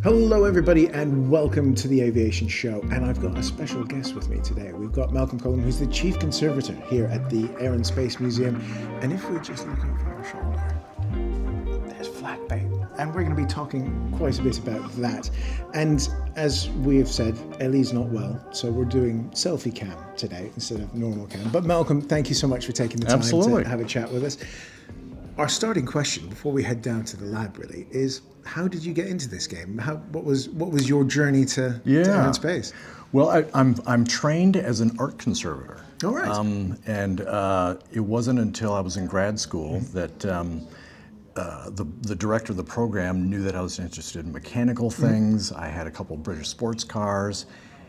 Hello everybody and welcome to the Aviation Show, and I've got a special guest with me today. We've got Collum, who's the Chief Conservator here at the Aerospace Museum, and if we just look over our shoulder, there's Flak Bait, and we're going to be talking quite a bit about that. And as we have said, Ellie's not well, so we're doing selfie cam today instead of normal cam. But Malcolm, thank you so much for taking the time to have a chat with us. Our starting question before we head down to the lab really is, how did you get into this game? What was your journey to Aerospace? Well, I'm trained as an art conservator. All right. And it wasn't until I was in grad school that the director of the program knew that I was interested in mechanical things. I had a couple of British sports cars.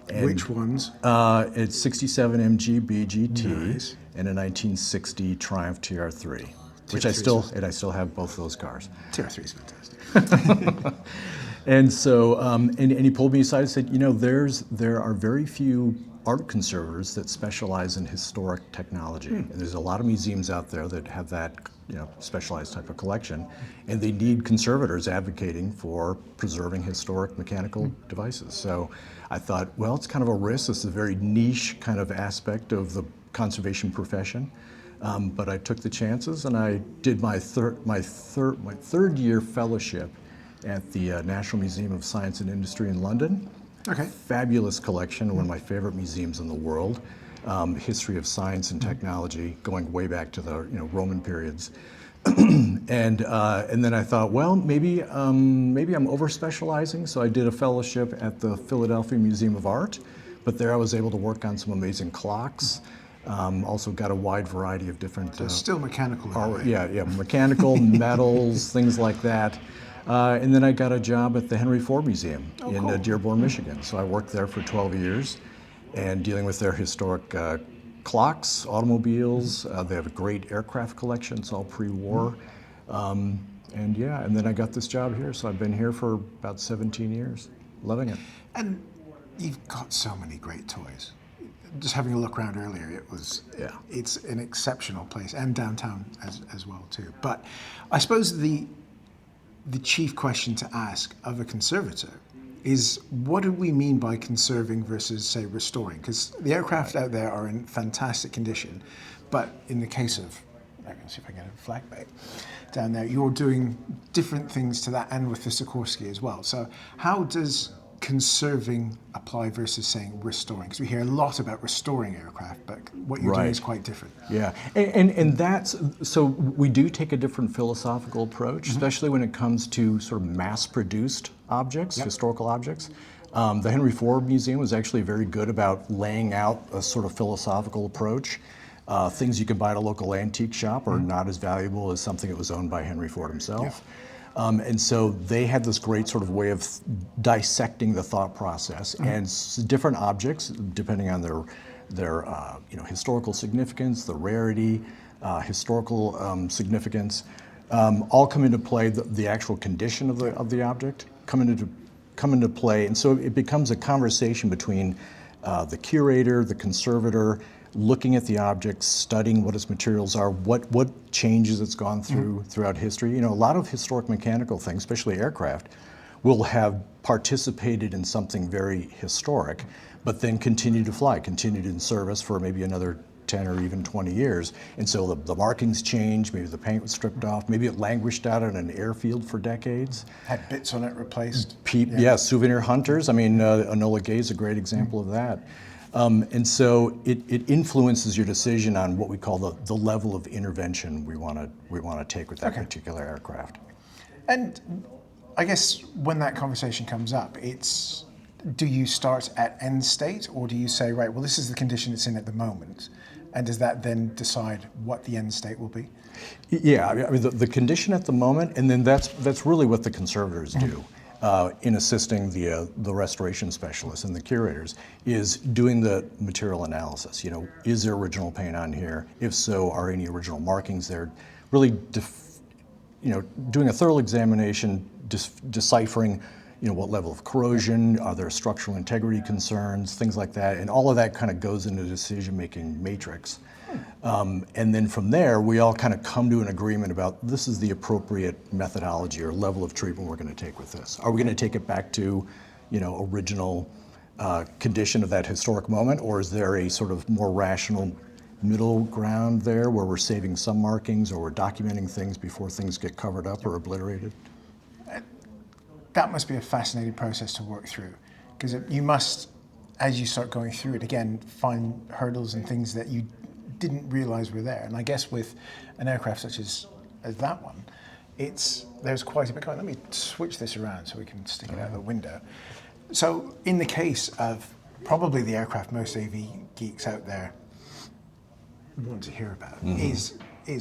And, which ones? It's 67 MG BGT Nice. and a 1960 Triumph TR3. Which I still have both those cars. TR3 is fantastic. And so, and he pulled me aside and said, you know, there are very few art conservators that specialize in historic technology. And there's a lot of museums out there that have that, you know, specialized type of collection, and they need conservators advocating for preserving historic mechanical devices. So I thought, well, it's kind of a risk. This is a very niche kind of aspect of the conservation profession. But I took the chances, and I did my third year fellowship at the National Museum of Science and Industry in London. Okay. Fabulous collection, one of my favorite museums in the world. History of science and technology, going way back to the Roman periods. and then I thought, well, maybe I'm over specializing, so I did a fellowship at the Philadelphia Museum of Art. But there I was able to work on some amazing clocks. Also got a wide variety of different... So still mechanical. Mechanical, metals, things like that. And then I got a job at the Henry Ford Museum in Dearborn, Michigan. So I worked there for 12 years and dealing with their historic clocks, automobiles. They have a great aircraft collection. It's all pre-war. And then I got this job here. So I've been here for about 17 years, loving it. And you've got so many great toys. Just having a look around earlier, it's an exceptional place, and downtown as well too. But I suppose the chief question to ask of a conservator is, what do we mean by conserving versus, say, restoring? Because the aircraft out there are in fantastic condition, but in the case of, I'm going to see if I can get a Flak Bait down there, you're doing different things to that, and with the Sikorsky as well. So how does conserving apply versus saying restoring? Because we hear a lot about restoring aircraft, but what you're doing is quite different. Yeah, and that's, so we do take a different philosophical approach, especially when it comes to sort of mass-produced objects, historical objects. The Henry Ford Museum was actually very good about laying out a sort of philosophical approach. Things you can buy at a local antique shop are not as valuable as something that was owned by Henry Ford himself. And so they had this great sort of way of dissecting the thought process, and different objects, depending on their historical significance, the rarity, historical significance, all come into play. The actual condition of the object come into play, and so it becomes a conversation between the curator, the conservator, looking at the object, studying what its materials are, what changes it's gone through throughout history. You know, a lot of historic mechanical things, especially aircraft, will have participated in something very historic, but then continued in service for maybe another 10 or even 20 years. And so the markings changed, maybe the paint was stripped off, maybe it languished out in an airfield for decades. Had bits on it replaced. Souvenir hunters. I mean, Enola Gay is a great example of that. And so it influences your decision on what we call the level of intervention we want to take with that particular aircraft. And I guess when that conversation comes up, it's, do you start at end state, or do you say, right, well, this is the condition it's in at the moment, and does that then decide what the end state will be? Yeah, I mean the condition at the moment, and then that's really what the conservators do. In assisting the restoration specialists and the curators, is doing the material analysis. You know, is there original paint on here? If so, are any original markings there? Really, doing a thorough examination, deciphering, what level of corrosion, are there structural integrity concerns, things like that, and all of that kind of goes into the decision-making matrix. And then from there, we all kind of come to an agreement about this is the appropriate methodology or level of treatment we're going to take with this. Are we going to take it back to, original condition of that historic moment, or is there a sort of more rational middle ground there where we're saving some markings or we're documenting things before things get covered up or obliterated? That must be a fascinating process to work through, because you must, as you start going through it again, find hurdles and things that you didn't realize were there. And I guess with an aircraft such as that one, there's quite a bit going. Let me switch this around so we can stick it out the window. So in the case of probably the aircraft most AV geeks out there want to hear about is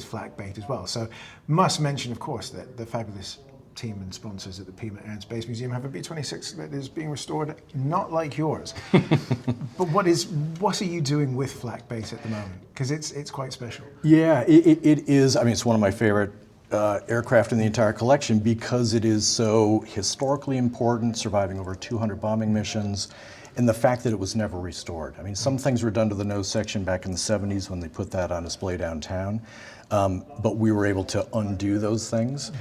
Flak Bait as well. So must mention, of course, that the fabulous team and sponsors at the Pima Air and Space Museum have a B-26 that is being restored, not like yours. But what are you doing with Flak Bait at the moment? Because it's quite special. Yeah, it is. I mean, it's one of my favorite aircraft in the entire collection because it is so historically important, surviving over 200 bombing missions, and the fact that it was never restored. I mean, some things were done to the nose section back in the 70s when they put that on display downtown, but we were able to undo those things.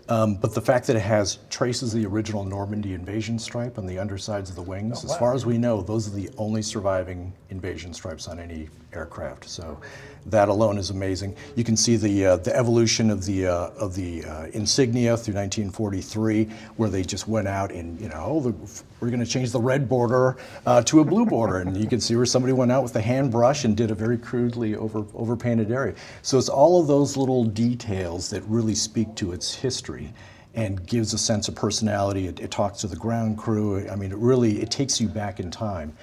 But the fact that it has traces of the original Normandy invasion stripe on the undersides of the wings, as far as we know, those are the only surviving invasion stripes on any aircraft. So that alone is amazing. You can see the evolution of the insignia through 1943, where they just went out and we're going to change the red border to a blue border, and you can see where somebody went out with a hand brush and did a very crudely overpainted area. So it's all of those little details that really speak to its history and gives a sense of personality. It talks to the ground crew. I mean, it takes you back in time.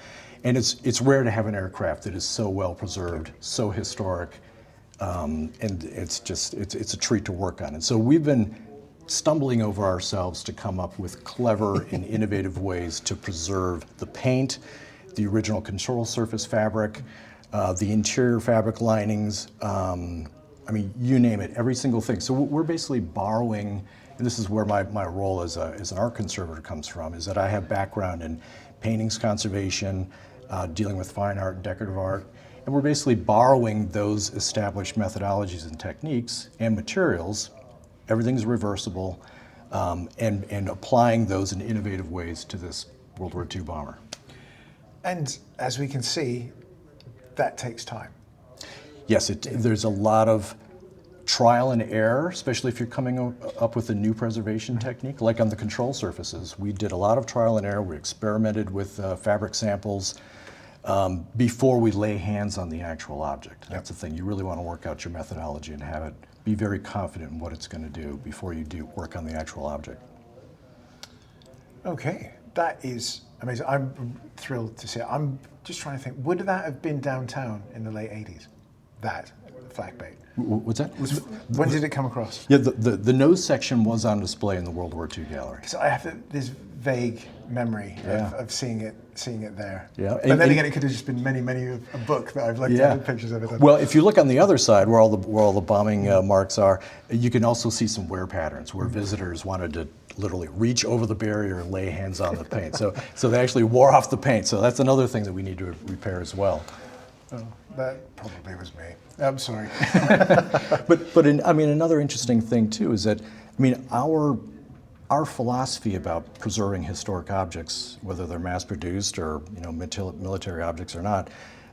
And it's rare to have an aircraft that is so well preserved, so historic, and it's a treat to work on. And so we've been stumbling over ourselves to come up with clever and innovative ways to preserve the paint, the original control surface fabric, the interior fabric linings, I mean, you name it, every single thing. So we're basically borrowing, and this is where my role as an art conservator comes from, is that I have background in paintings conservation, dealing with fine art and decorative art, and we're basically borrowing those established methodologies and techniques and materials. Everything's reversible, and applying those in innovative ways to this World War II bomber. And as we can see, that takes time. Yes, there's a lot of trial and error, especially if you're coming up with a new preservation technique. Like on the control surfaces, we did a lot of trial and error. We experimented with fabric samples before we lay hands on the actual object. That's the thing. You really want to work out your methodology and have it be very confident in what it's going to do before you do work on the actual object. Okay, that is amazing. I'm thrilled to see it. I'm just trying to think, would that have been downtown in the late 80s? That Flak Bait. What's that? When did it come across? Yeah, the nose section was on display in the World War II gallery. Because I have this vague memory of seeing it there. Yeah. But then again, it could have just been many a book that I've looked at pictures of it. Well, if you look on the other side where all the bombing marks are, you can also see some wear patterns where visitors wanted to literally reach over the barrier and lay hands on the paint. So they actually wore off the paint. So that's another thing that we need to repair as well. Oh, that probably was me. I'm sorry. But another interesting thing too is that, our philosophy about preserving historic objects, whether they're mass-produced or military objects or not,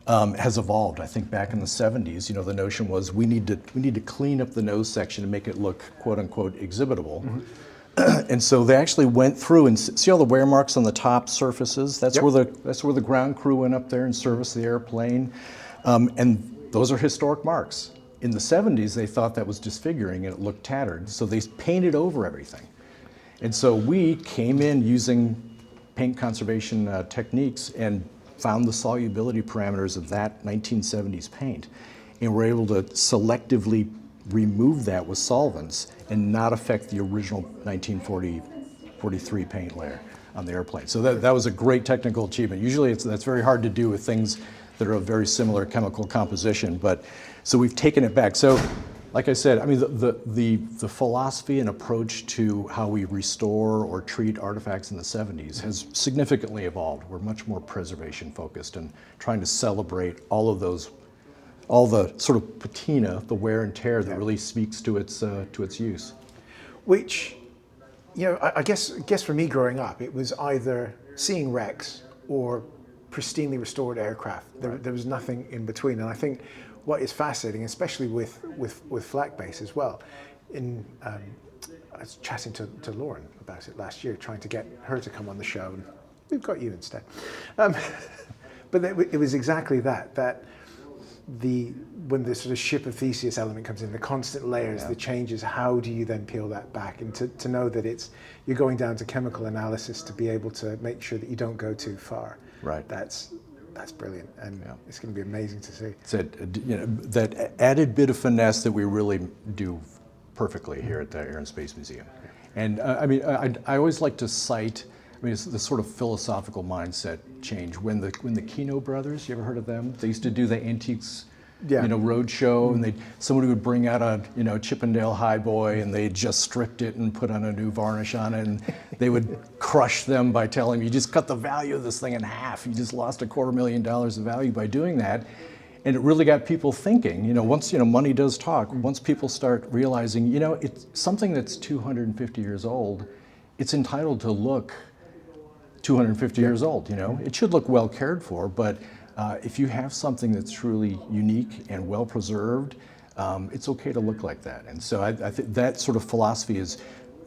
has evolved. I think back in the 70s, the notion was we need to clean up the nose section and make it look quote unquote exhibitable. Mm-hmm. And so they actually went through and see all the wear marks on the top surfaces. That's where the ground crew went up there and serviced the airplane, and those are historic marks. In the 70s, they thought that was disfiguring and it looked tattered, so they painted over everything. And so we came in using paint conservation techniques and found the solubility parameters of that 1970s paint, and were able to selectively remove that with solvents and not affect the original 1943 paint layer on the airplane. So that was a great technical achievement. Usually that's very hard to do with things that are of very similar chemical composition, but so we've taken it back. So like I said, the philosophy and approach to how we restore or treat artifacts in the 70s has significantly evolved. We're much more preservation focused and trying to celebrate all of those all the sort of patina, the wear and tear that really speaks to its use. Which, you know, I guess for me growing up, it was either seeing wrecks or pristinely restored aircraft. There was nothing in between. And I think what is fascinating, especially with Flak Bait as well, I was chatting to Lauren about it last year, trying to get her to come on the show, and we've got you instead. But it was exactly that when the sort of ship of Theseus element comes in, the constant layers, the changes, how do you then peel that back? And to know that you're going down to chemical analysis to be able to make sure that you don't go too far. Right. That's brilliant, and it's going to be amazing to see. It's that added bit of finesse that we really do perfectly here at the Air and Space Museum. And I always like to cite, it's the sort of philosophical mindset change. When the Kino brothers, you ever heard of them? They used to do the antiques, road show, and somebody would bring out a Chippendale Highboy, and they just stripped it and put on a new varnish on it, and they would crush them by telling them, you just cut the value of this thing in half. You just lost $250,000 of value by doing that. And it really got people thinking, once, money does talk, once people start realizing, it's something that's 250 years old, it's entitled to look 250 years old, It should look well cared for, but if you have something that's truly unique and well preserved, it's okay to look like that. And so I think that sort of philosophy is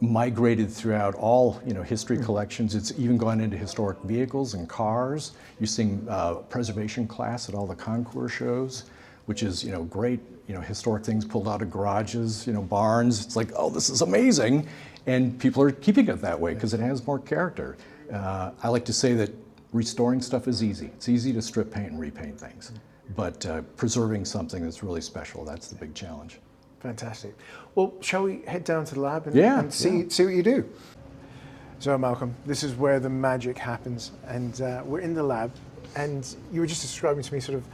migrated throughout all history collections. It's even gone into historic vehicles and cars. You're seeing preservation class at all the concours shows, which is great. Historic things pulled out of garages, barns. It's like, oh, this is amazing, and people are keeping it that way because it has more character. I like to say that restoring stuff is easy. It's easy to strip paint and repaint things, but preserving something that's really special, that's the big challenge. Fantastic. Well, shall we head down to the lab and see what you do? So, Malcolm, this is where the magic happens, and we're in the lab, and you were just describing to me sort of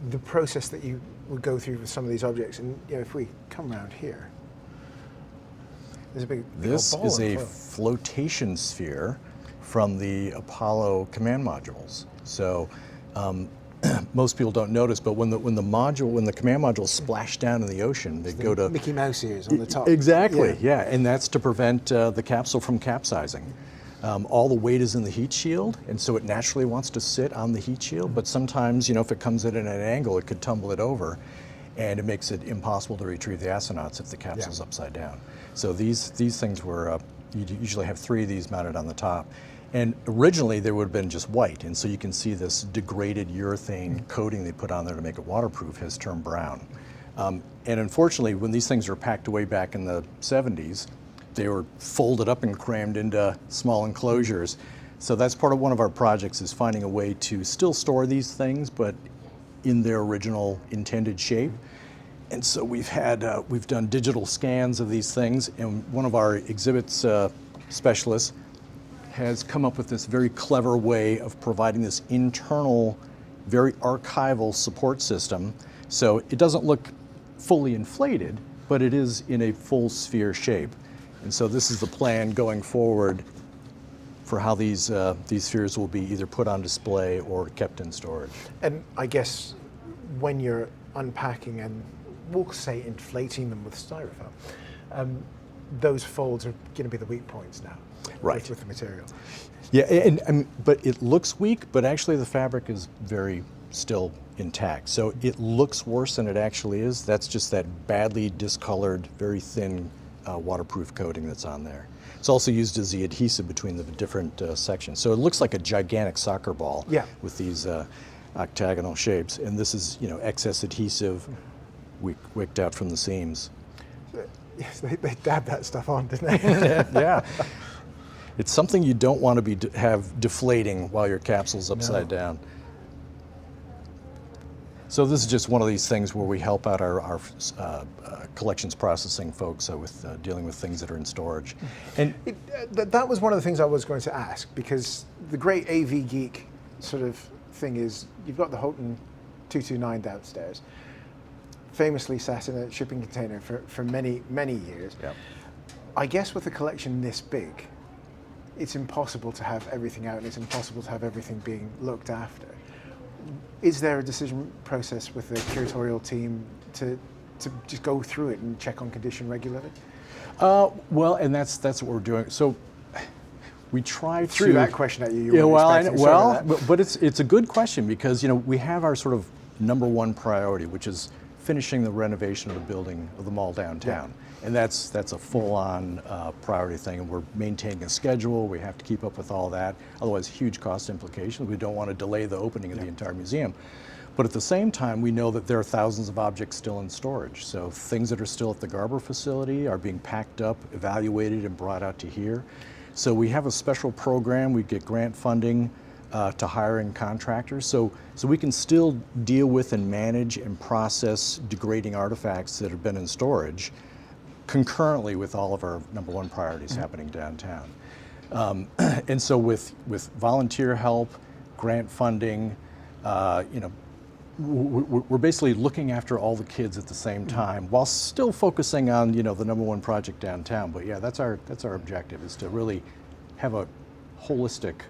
the process that you would go through with some of these objects. And if we come around here, there's a big This ball is a flow. flotation sphere from the Apollo command modules. So. Most people don't notice, but when the command modules splash down in the ocean, they go to Mickey Mouse ears on the top. Exactly, yeah, and that's to prevent the capsule from capsizing. All the weight is in the heat shield, and so it naturally wants to sit on the heat shield. But sometimes, if it comes in at an angle, it could tumble it over, and it makes it impossible to retrieve the astronauts if the capsule's upside down. So these things were you usually have 3 of these mounted on the top. And originally they would have been just white, and so you can see this degraded urethane coating they put on there to make it waterproof has turned brown. And unfortunately, when these things were packed away back in the 70s, they were folded up and crammed into small enclosures. So that's part of one of our projects, is finding a way to still store these things, but in their original intended shape. And so we've done digital scans of these things, and one of our exhibits specialists has come up with this very clever way of providing this internal, very archival support system. So it doesn't look fully inflated, but it is in a full sphere shape. And so this is the plan going forward for how these spheres will be either put on display or kept in storage. And I guess when you're unpacking and we'll say inflating them with styrofoam, those folds are going to be the weak points now. Right. With the material. Yeah, but it looks weak, but actually the fabric is very still intact. So it looks worse than it actually is. That's just that badly discolored, very thin waterproof coating that's on there. It's also used as the adhesive between the different sections. So it looks like a gigantic soccer ball with these octagonal shapes. And this is, excess adhesive wicked out from the seams. Yes, they dabbed that stuff on, didn't they? Yeah. It's something you don't want to have deflating while your capsule's upside down. So this is just one of these things where we help out our collections processing folks with dealing with things that are in storage. And that was one of the things I was going to ask, because the great AV geek sort of thing is, you've got the Houghton 229 downstairs, famously sat in a shipping container for many, many years. Yep. I guess with a collection this big, it's impossible to have everything out, and it's impossible to have everything being looked after. is there a decision process with the curatorial team to just go through it and check on condition regularly? Well, and that's what we're doing. So we try Threw that question at you. Yeah, well, but it's a good question because we have our sort of number one priority, which is finishing the renovation of the building of the mall downtown. Yeah. And that's a full-on priority thing, and we're maintaining a schedule. We have to keep up with all that. Otherwise, huge cost implications. We don't want to delay the opening of the entire museum. But at the same time, we know that there are thousands of objects still in storage. So things that are still at the Garber facility are being packed up, evaluated, and brought out to here. So we have a special program. We get grant funding to hiring contractors. So we can still deal with and manage and process degrading artifacts that have been in storage concurrently with all of our number one priorities happening downtown. And so with volunteer help, grant funding, we're basically looking after all the kids at the same time while still focusing on the number one project downtown. But yeah, that's our objective, is to really have a holistic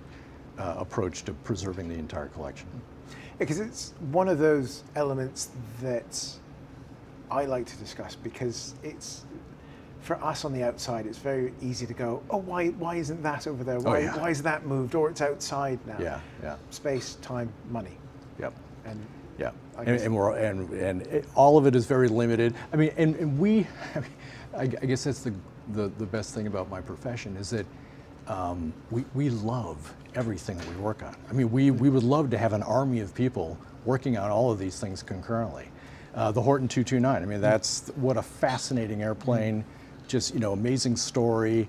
approach to preserving the entire collection. Yeah, because it's one of those elements that I like to discuss, because it's, for us on the outside, it's very easy to go, oh, why isn't that over there? Why is that moved? Or it's outside now. Yeah. Space, time, money. Yep. And yeah, and all of it is very limited. I mean, I guess that's the best thing about my profession, is that we love everything that we work on. I mean, we would love to have an army of people working on all of these things concurrently. The Horton 229, I mean, that's what a fascinating airplane, just, amazing story.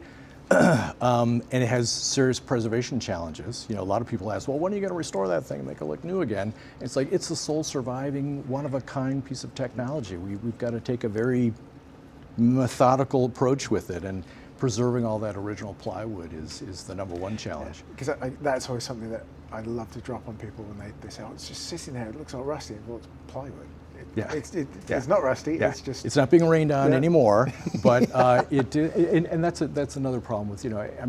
And it has serious preservation challenges. A lot of people ask, well, when are you going to restore that thing and make it look new again? It's like, it's the sole surviving, one-of-a-kind piece of technology. We've got to take a very methodical approach with it, and preserving all that original plywood is the number one challenge. Because that's always something that I love to drop on people when they say, oh, it's just sitting there, it looks all rusty. Well, it's plywood. It's not rusty. Yeah. It's not being rained on anymore. But and that's another problem with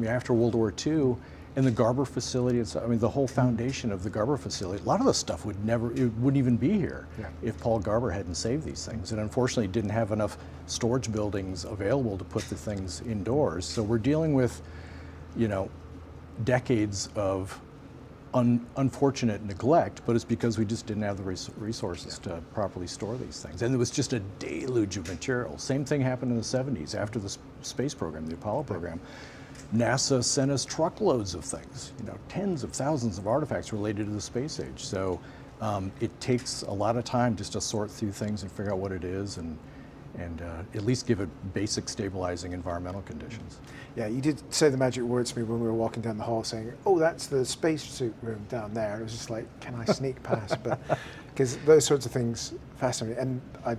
after World War II, and the Garber facility. The whole foundation of the Garber facility. A lot of the stuff wouldn't even be here if Paul Garber hadn't saved these things. And unfortunately, didn't have enough storage buildings available to put the things indoors. So we're dealing with, decades of unfortunate neglect, but it's because we just didn't have the resources to properly store these things. And there was just a deluge of material. Same thing happened in the 70s after the space program, the Apollo program. NASA sent us truckloads of things, tens of thousands of artifacts related to the space age. So it takes a lot of time just to sort through things and figure out what it is, and at least give it basic stabilizing environmental conditions. Yeah, you did say the magic words to me when we were walking down the hall, saying, oh, that's the spacesuit room down there. It was just like, can I sneak past? But because those sorts of things fascinate me. And I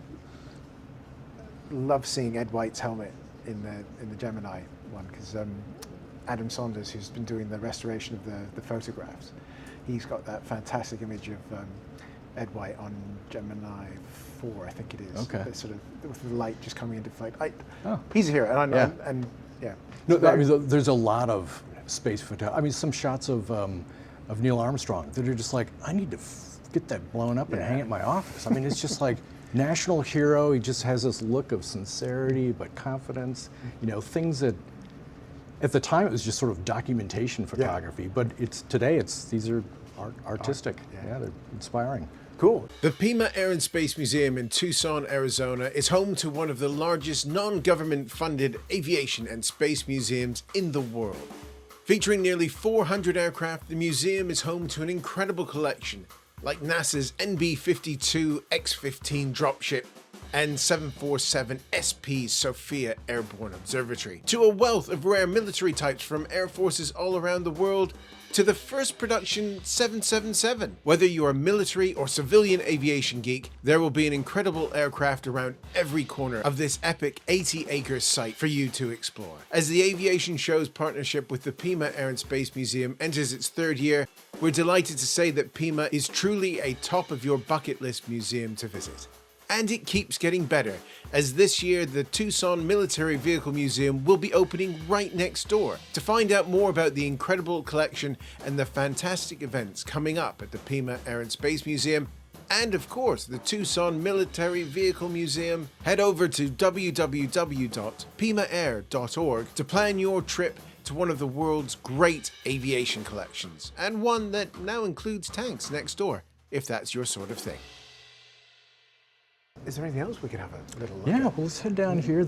love seeing Ed White's helmet in the Gemini one, because Adam Saunders, who's been doing the restoration of the photographs, he's got that fantastic image of Ed White on Gemini 4, I think it is. Okay. Sort of with the light just coming into flight. He's a hero, and yeah. No, there's a lot of space photography. Some shots of Neil Armstrong that are just like, I need to get that blown up and hang it in my office. It's just like national hero. He just has this look of sincerity but confidence. Things that at the time it was just sort of documentation photography, but these are artistic. They're inspiring. Cool. The Pima Air and Space Museum in Tucson, Arizona is home to one of the largest non-government funded aviation and space museums in the world. Featuring nearly 400 aircraft, the museum is home to an incredible collection, like NASA's NB-52 X-15 dropship and 747 SP Sophia Airborne Observatory, to a wealth of rare military types from air forces all around the world, to the first production 777. Whether you're a military or civilian aviation geek, there will be an incredible aircraft around every corner of this epic 80-acre site for you to explore. As the Aviation Show's partnership with the Pima Air and Space Museum enters its third year, we're delighted to say that Pima is truly a top of your bucket list museum to visit. And it keeps getting better, as this year the Tucson Military Vehicle Museum will be opening right next door. To find out more about the incredible collection and the fantastic events coming up at the Pima Air and Space Museum, and of course the Tucson Military Vehicle Museum, head over to www.pimaair.org to plan your trip to one of the world's great aviation collections, and one that now includes tanks next door, if that's your sort of thing. Is there anything else we could have a little look Yeah, at? well, let's head down here.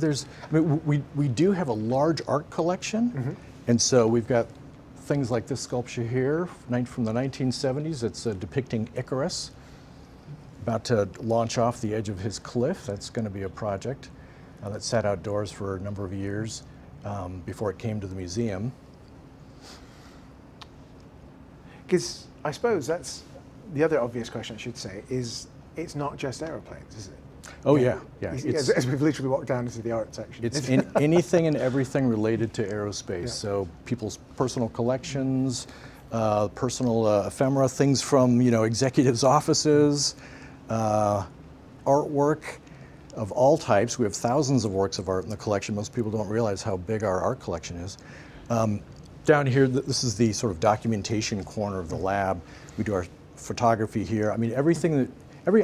We do have a large art collection, and so we've got things like this sculpture here from the 1970s. It's depicting Icarus about to launch off the edge of his cliff. That's going to be a project that sat outdoors for a number of years before it came to the museum. Because I suppose that's the other obvious question I should say is it's not just aeroplanes, is it? Oh yeah. As we've literally walked down into the art section. It's anything and everything related to aerospace. So people's personal collections, personal ephemera, things from executives' offices, artwork of all types. We have thousands of works of art in the collection. Most people don't realize how big our art collection is. Down here, this is the sort of documentation corner of the lab. We do our photography here. I mean, every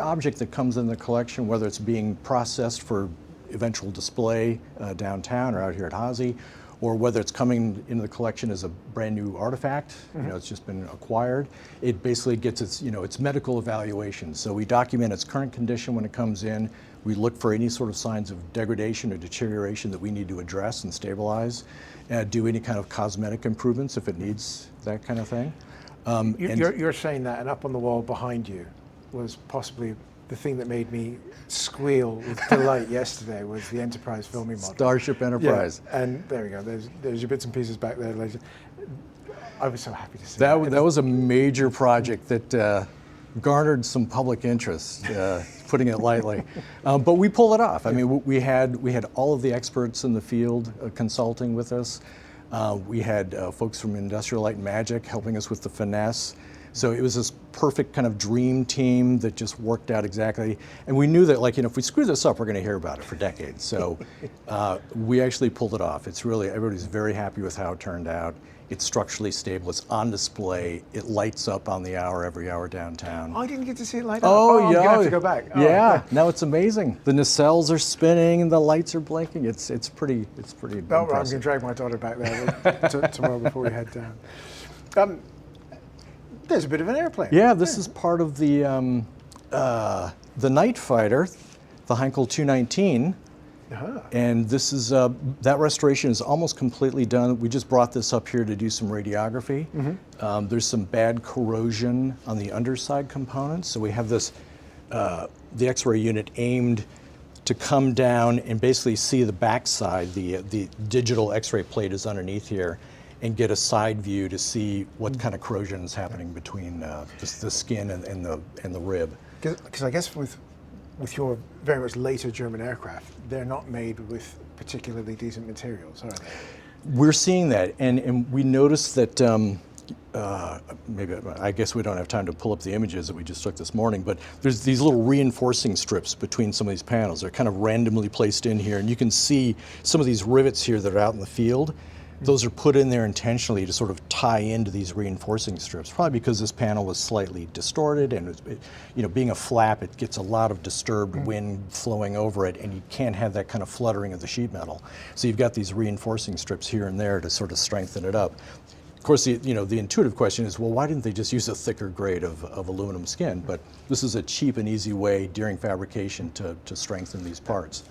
object that comes in the collection, whether it's being processed for eventual display downtown or out here at Hazy, or whether it's coming into the collection as a brand new artifact, it's just been acquired, it basically gets its medical evaluation. So we document its current condition when it comes in. We look for any sort of signs of degradation or deterioration that we need to address and stabilize, do any kind of cosmetic improvements if it needs that kind of thing. You're saying that, and up on the wall behind you was possibly the thing that made me squeal with delight yesterday was the Enterprise filming model. Starship Enterprise. Yeah, and there we go. There's your bits and pieces back there. I was so happy to see that. That was a major project that garnered some public interest, putting it lightly. But we pulled it off. I mean, we had all of the experts in the field consulting with us. We had folks from Industrial Light and Magic helping us with the finesse. So it was this perfect kind of dream team that just worked out exactly. And we knew that, if we screw this up, we're going to hear about it for decades. So we actually pulled it off. It's really, everybody's very happy with how it turned out. It's structurally stable. It's on display. It lights up on the hour every hour downtown. I didn't get to see it light up. Oh, I'm yeah. going to have to go back. Yeah. No, it's amazing. The nacelles are spinning and the lights are blinking. It's pretty I'm impressive. going to drag my daughter back there tomorrow before we head down. There's a bit of an airplane. Yeah, this is part of the night fighter, the Heinkel 219. And this is that restoration is almost completely done. We just brought this up here to do some radiography. There's some bad corrosion on the underside components, so we have this the X-ray unit aimed to come down and basically see the backside. The digital X-ray plate is underneath here, and get a side view to see what kind of corrosion is happening between the skin and the rib. Because I guess with your very much later German aircraft, they're not made with particularly decent materials, are they? We're seeing that, and we noticed that maybe, I guess we don't have time to pull up the images that we just took this morning, but there's these little reinforcing strips between some of these panels. They're kind of randomly placed in here, and you can see some of these rivets here that are out in the field. Those are put in there intentionally to sort of tie into these reinforcing strips, probably because this panel was slightly distorted, and being a flap, it gets a lot of disturbed wind flowing over it, and you can't have that kind of fluttering of the sheet metal. So you've got these reinforcing strips here and there to sort of strengthen it up. Of course, the intuitive question is, well, why didn't they just use a thicker grade of aluminum skin? But this is a cheap and easy way during fabrication to strengthen these parts.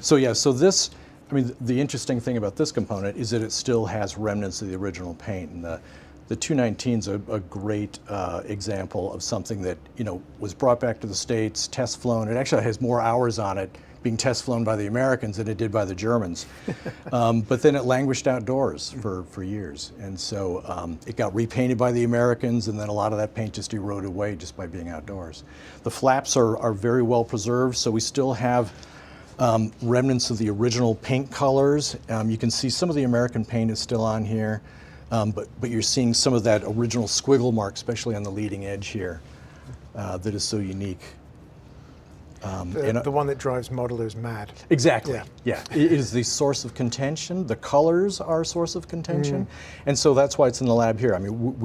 So this. I mean, the interesting thing about this component is that it still has remnants of the original paint, and the 219 is a great example of something that was brought back to the States, test flown. It actually has more hours on it being test flown by the Americans than it did by the Germans. But then it languished outdoors for years, and so it got repainted by the Americans, and then a lot of that paint just eroded away just by being outdoors. The flaps are very well preserved, so we still have remnants of the original paint colors. You can see some of the American paint is still on here, but you're seeing some of that original squiggle mark, especially on the leading edge here, that is so unique. The one that drives modelers mad. Exactly. Yeah. It is the source of contention. The colors are a source of contention, and so that's why it's in the lab here. I mean,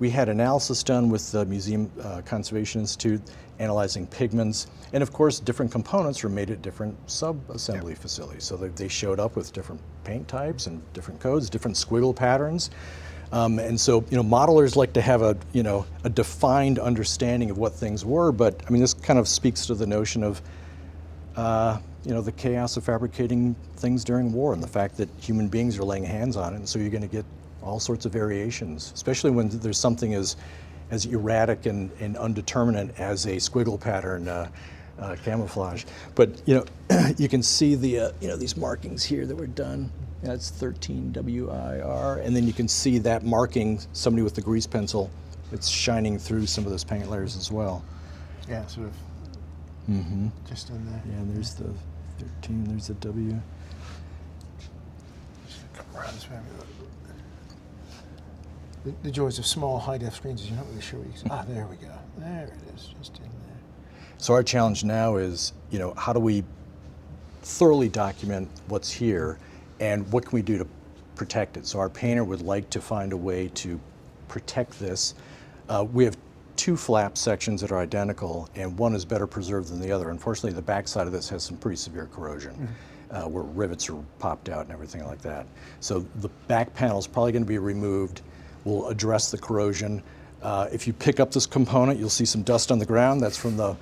we had analysis done with the Museum Conservation Institute, analyzing pigments, and of course, different components are made at different sub-assembly facilities. So they showed up with different paint types and different codes, different squiggle patterns. And so, modelers like to have a defined understanding of what things were, but I mean, this kind of speaks to the notion of, the chaos of fabricating things during war and the fact that human beings are laying hands on it, and so you're going to get all sorts of variations, especially when there's something as erratic and undeterminate as a squiggle pattern camouflage. But, you can see the, these markings here that were done. That's 13 WIR, and then you can see that marking, somebody with the grease pencil, it's shining through some of those paint layers as well. Yeah, sort of just in there. Yeah, there's the 13, there's the W. Come around this way. The joys of small high-def screens is you're not really sure what you can see. There we go. There it is, just in there. So our challenge now is, how do we thoroughly document what's here, and what can we do to protect it? So our painter would like to find a way to protect this. We have two flap sections that are identical, and one is better preserved than the other. Unfortunately, the backside of this has some pretty severe corrosion, where rivets are popped out and everything like that. So the back panel is probably going to be removed. We'll address the corrosion. If you pick up this component, you'll see some dust on the ground. That's from the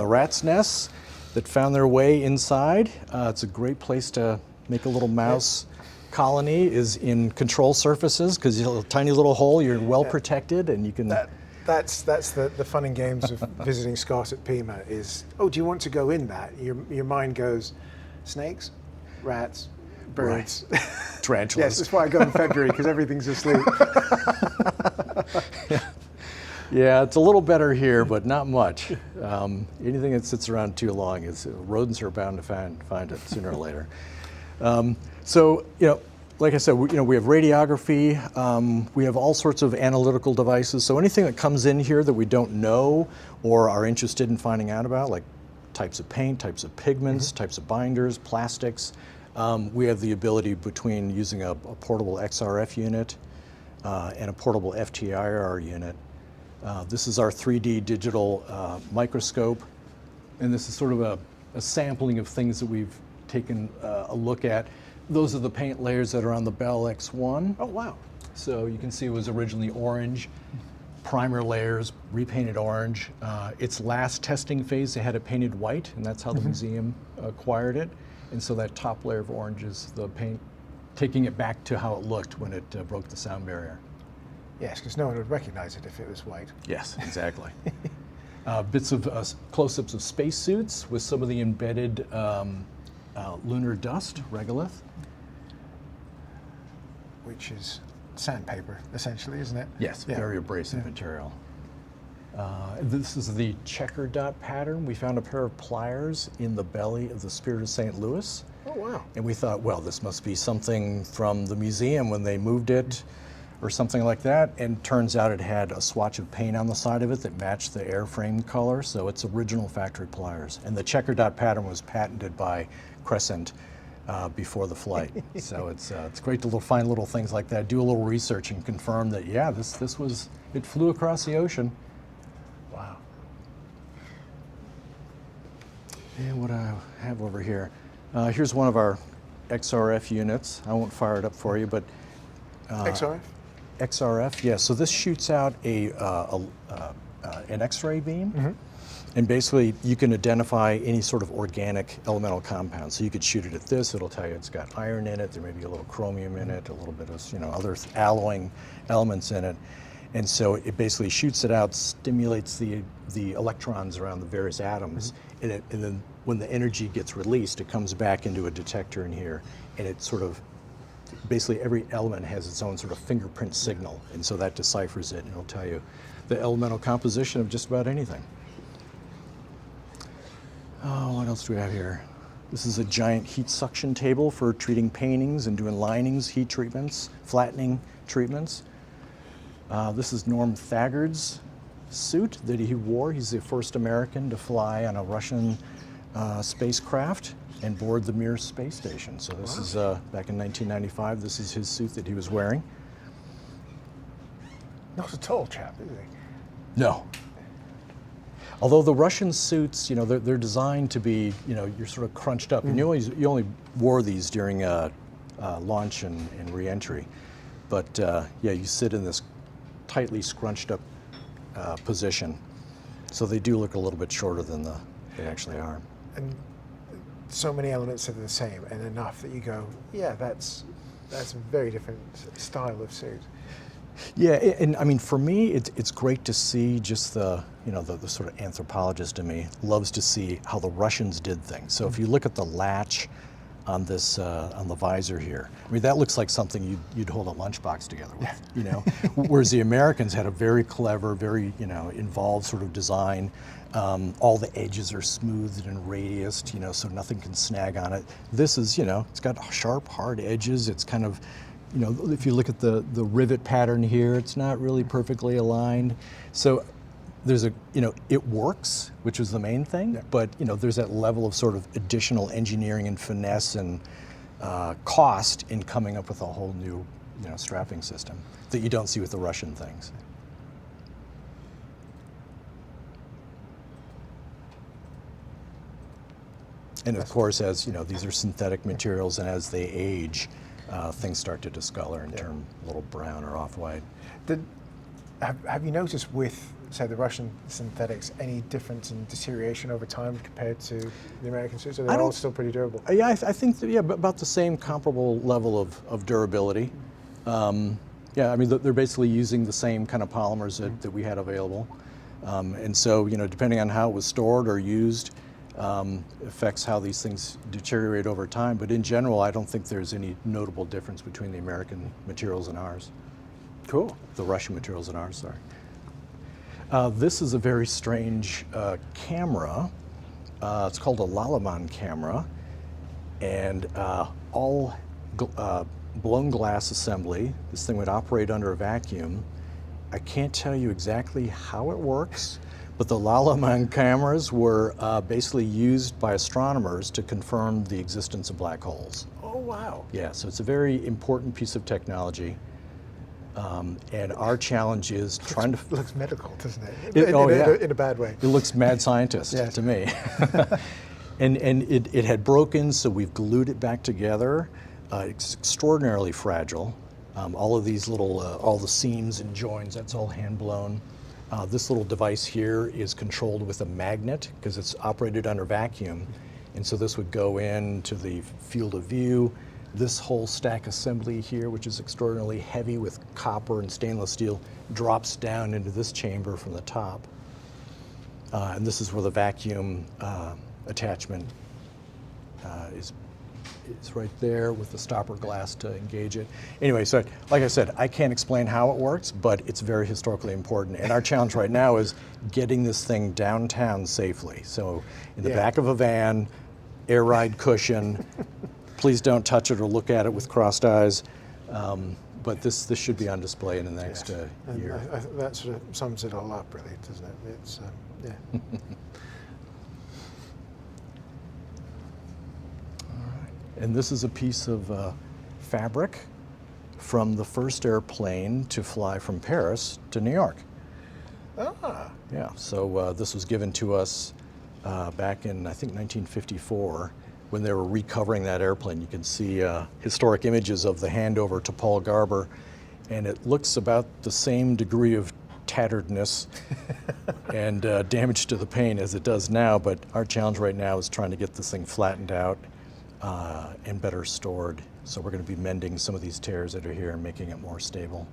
rat's nests that found their way inside. It's a great place to make a little mouse colony, is in control surfaces, because you have a tiny little hole, you're well protected, and you can... That's the fun and games of visiting Scott at Pima is, do you want to go in that? Your mind goes, snakes, rats, birds. Right. Tarantulas. Yes, that's why I go in February, because everything's asleep. Yeah, it's a little better here, but not much. Anything that sits around too long, rodents are bound to find it sooner or later. So, like I said, we have radiography, we have all sorts of analytical devices. So anything that comes in here that we don't know or are interested in finding out about, like types of paint, types of pigments, types of binders, plastics, we have the ability between using a portable XRF unit and a portable FTIR unit. This is our 3D digital microscope, and this is sort of a sampling of things that we've taken a look at. Those are the paint layers that are on the Bell X1. Oh, wow. So you can see it was originally orange, primer layers, repainted orange. Its last testing phase, they had it painted white, and that's how the museum acquired it. And so that top layer of orange is the paint, taking it back to how it looked when it broke the sound barrier. Yes, because no one would recognize it if it was white. Yes, exactly. Bits of close-ups of spacesuits with some of the embedded lunar dust, regolith. Which is sandpaper, essentially, isn't it? Yes, very abrasive material. This is the checker dot pattern. We found a pair of pliers in the belly of the Spirit of St. Louis. Oh, wow. And we thought, well, this must be something from the museum when they moved it or something like that. And turns out it had a swatch of paint on the side of it that matched the airframe color. So it's original factory pliers. And the checker dot pattern was patented by Crescent before the flight. So it's great to find little things like that, do a little research and confirm that, yeah, it flew across the ocean. Wow. And what I have over here, here's one of our XRF units. I won't fire it up for you, but XRF? XRF, yeah. So this shoots out an X-ray beam, and basically you can identify any sort of organic elemental compound. So you could shoot it at this; it'll tell you it's got iron in it. There may be a little chromium in it, a little bit of other alloying elements in it, and so it basically shoots it out, stimulates the electrons around the various atoms, and then when the energy gets released, it comes back into a detector in here, and it sort of basically every element has its own sort of fingerprint signal, and so that deciphers it, and it'll tell you the elemental composition of just about anything. Oh, what else do we have here? This is a giant heat suction table for treating paintings and doing linings, heat treatments, flattening treatments. This is Norm Thagard's suit that he wore. He's the first American to fly on a Russian spacecraft and board the Mir space station. So this is back in 1995. This is his suit that he was wearing. Not a tall chap, is he? No. Although the Russian suits, you know, they're designed to be, you know, you're sort of crunched up. And you only wore these during launch and re-entry. But yeah, you sit in this tightly scrunched up position. So they do look a little bit shorter than they actually are. And so many elements are the same, and enough that you go, yeah, that's a very different style of suit. Yeah, and I mean, for me, it's great to see just the sort of anthropologist in me loves to see how the Russians did things. So if you look at the latch on this on the visor here, I mean, that looks like something you'd hold a lunchbox together with, you know. Whereas the Americans had a very clever, very involved sort of design. All the edges are smoothed and radiused, you know, so nothing can snag on it. This is, it's got sharp, hard edges. It's kind of, if you look at the rivet pattern here, it's not really perfectly aligned. So there's it works, which is the main thing, but there's that level of sort of additional engineering and finesse and cost in coming up with a whole new, strapping system that you don't see with the Russian things. And of course, as these are synthetic materials, and as they age, things start to discolor and turn a little brown or off-white. Have you noticed with, say, the Russian synthetics, any difference in deterioration over time compared to the American suits? Are they all still pretty durable? Yeah, I think about the same comparable level of durability. Yeah, I mean, they're basically using the same kind of polymers that we had available. And so, depending on how it was stored or used, affects how these things deteriorate over time. But in general, I don't think there's any notable difference between the American materials and ours. Cool. The Russian materials and ours, sorry. This is a very strange camera. It's called a Lalaman camera, and all blown glass assembly. This thing would operate under a vacuum. I can't tell you exactly how it works, but the Lalaman cameras were basically used by astronomers to confirm the existence of black holes. Oh, wow. Yeah, so it's a very important piece of technology. And our challenge is trying to... Looks medical, doesn't it? In a bad way. It looks mad scientist to me. and it had broken, so we've glued it back together. It's extraordinarily fragile. All of these little, all the seams and joins, that's all hand blown. This little device here is controlled with a magnet because it's operated under vacuum. And so this would go into the field of view. This whole stack assembly here, which is extraordinarily heavy with copper and stainless steel, drops down into this chamber from the top. And this is where the vacuum attachment is right there with the stopper glass to engage it. Anyway, so like I said, I can't explain how it works, but it's very historically important. And our challenge right now is getting this thing downtown safely. So in the back of a van, air ride cushion. Please don't touch it or look at it with crossed eyes. But this should be on display in the next year. That sort of sums it all up, really, doesn't it? It's, yeah. And this is a piece of fabric from the first airplane to fly from Paris to New York. Ah. Yeah, so this was given to us back in, I think, 1954, when they were recovering that airplane. You can see historic images of the handover to Paul Garber, and it looks about the same degree of tatteredness and damage to the paint as it does now, but our challenge right now is trying to get this thing flattened out and better stored. So we're going to be mending some of these tears that are here and making it more stable.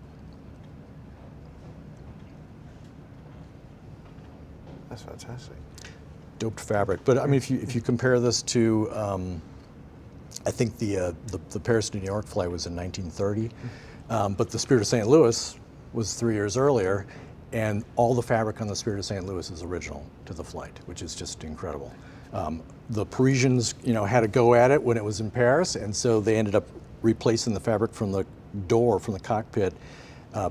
That's fantastic. Doped fabric, but I mean, if you compare this to, I think the Paris to New York flight was in 1930, but the Spirit of St. Louis was 3 years earlier, and all the fabric on the Spirit of St. Louis is original to the flight, which is just incredible. The Parisians, had a go at it when it was in Paris, and so they ended up replacing the fabric from the door, from the cockpit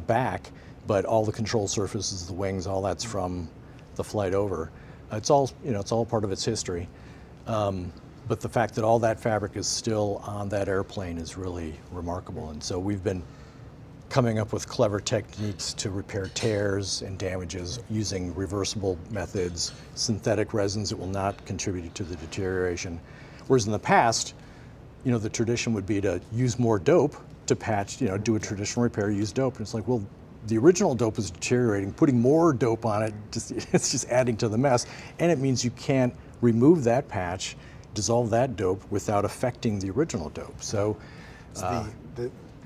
back, but all the control surfaces, the wings, all that's from the flight over. It's all, it's all part of its history. But the fact that all that fabric is still on that airplane is really remarkable. And so we've been coming up with clever techniques to repair tears and damages using reversible methods, synthetic resins that will not contribute to the deterioration. Whereas in the past, the tradition would be to use more dope to patch, do a traditional repair, use dope. And it's like, well, the original dope is deteriorating. Putting more dope on it, it's just adding to the mess. And it means you can't remove that patch, dissolve that dope without affecting the original dope. So it's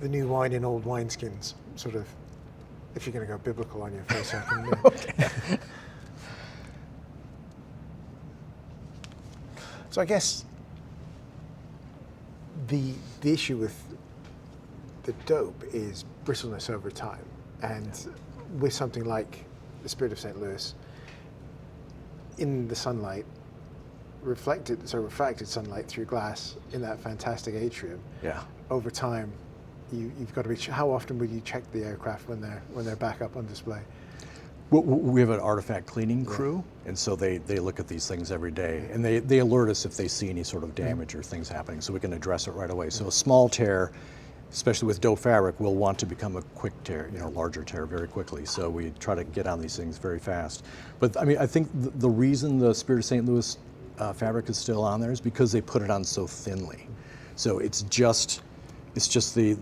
the new wine in old wineskins, sort of, if you're going to go biblical on you for a second. Okay. So I guess the issue with the dope is brittleness over time. And with something like the Spirit of St. Louis, in the sunlight, refracted sunlight through glass in that fantastic atrium. Yeah. Over time, you've got to be. How often would you check the aircraft when they're back up on display? Well, we have an artifact cleaning crew, and so they look at these things every day, and they alert us if they see any sort of damage or things happening, so we can address it right away. So a small tear, especially with dope fabric, will want to become a quick tear, larger tear very quickly. So we try to get on these things very fast. But I mean, I think the reason the Spirit of St. Louis fabric is still on there is because they put it on so thinly. So it's just the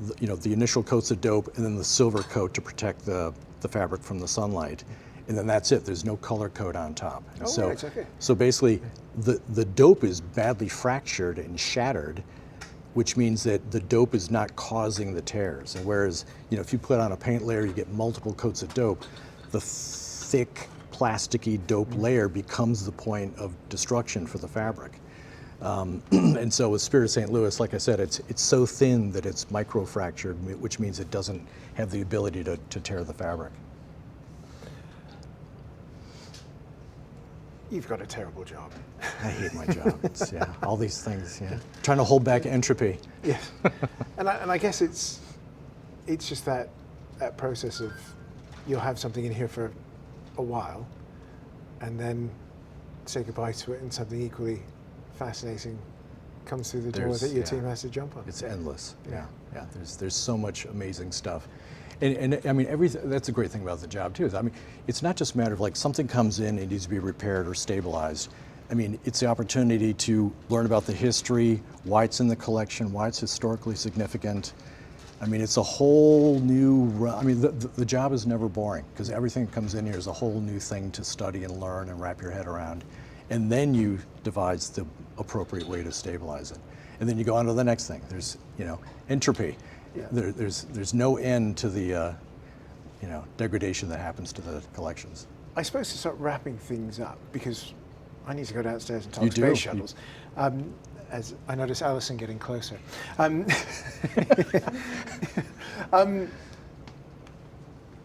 initial coats of dope and then the silver coat to protect the fabric from the sunlight, and then that's it. There's no color coat on top. And right, okay. So basically, the dope is badly fractured and shattered, which means that the dope is not causing the tears. And whereas, if you put on a paint layer, you get multiple coats of dope, the thick, plasticky dope layer becomes the point of destruction for the fabric. And so with Spirit of St. Louis, like I said, it's so thin that it's microfractured, which means it doesn't have the ability to tear the fabric. You've got a terrible job. I hate my job. It's, all these things, trying to hold back entropy. Yes, and I guess it's just that process of you'll have something in here for a while, and then say goodbye to it, and something equally fascinating comes through the door that your team has to jump on. It's endless. Yeah. There's so much amazing stuff. And I mean, everything. That's a great thing about the job too. Is, I mean, it's not just a matter of like something comes in and needs to be repaired or stabilized. I mean, it's the opportunity to learn about the history, why it's in the collection, why it's historically significant. I mean, it's a whole new. I mean, the job is never boring because everything that comes in here is a whole new thing to study and learn and wrap your head around, and then you devise the appropriate way to stabilize it, and then you go on to the next thing. There's entropy. Yeah. There's no end to the degradation that happens to the collections. I suppose to start wrapping things up, because I need to go downstairs and talk to space shuttles. As I notice Alison getting closer.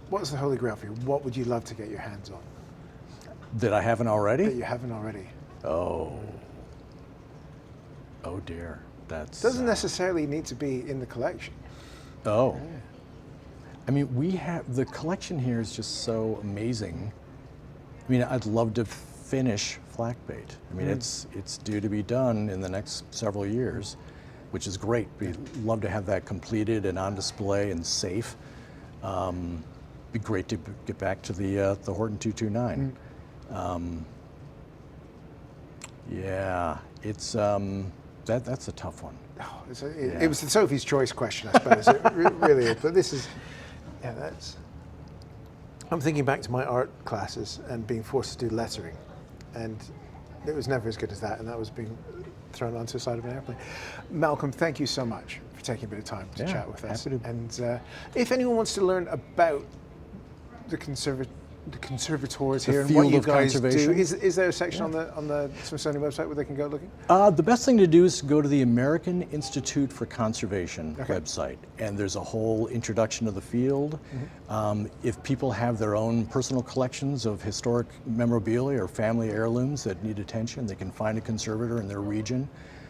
What's the Holy Grail for you? What would you love to get your hands on? That I haven't already? That you haven't already. Oh dear. That's doesn't necessarily need to be in the collection. Oh. Yeah. I mean, we have, the collection here is just so amazing. I mean, I'd love to finish Flak Bait. I mean, it's due to be done in the next several years, which is great. We'd love to have that completed and on display and safe. Be great to get back to the Horton 229. Yeah, it's that's a tough one. Oh, it was the Sophie's Choice question, I suppose. It really is. But this is, I'm thinking back to my art classes and being forced to do lettering, and it was never as good as that, and that was being thrown onto the side of an airplane. Malcolm, thank you so much for taking a bit of time to chat with us. And if anyone wants to learn about the conservators here and what you guys do, is there a section on the Smithsonian website where they can go looking? The best thing to do is go to the American Institute for Conservation website, and there's a whole introduction to the field. If people have their own personal collections of historic memorabilia or family heirlooms that need attention, they can find a conservator in their region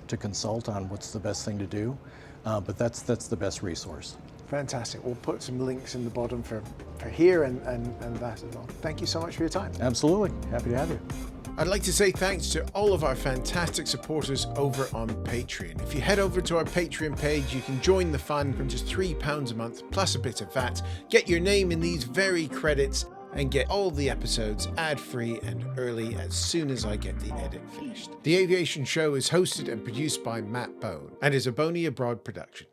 to consult on what's the best thing to do. But that's the best resource. Fantastic. We'll put some links in the bottom for here and that as well. Thank you so much for your time. Absolutely. Happy to have you. I'd like to say thanks to all of our fantastic supporters over on Patreon. If you head over to our Patreon page, you can join the fun from just £3 a month, plus a bit of VAT, get your name in these very credits, and get all the episodes ad-free and early as soon as I get the edit finished. The Aviation Show is hosted and produced by Matt Bone and is a Boney Abroad production.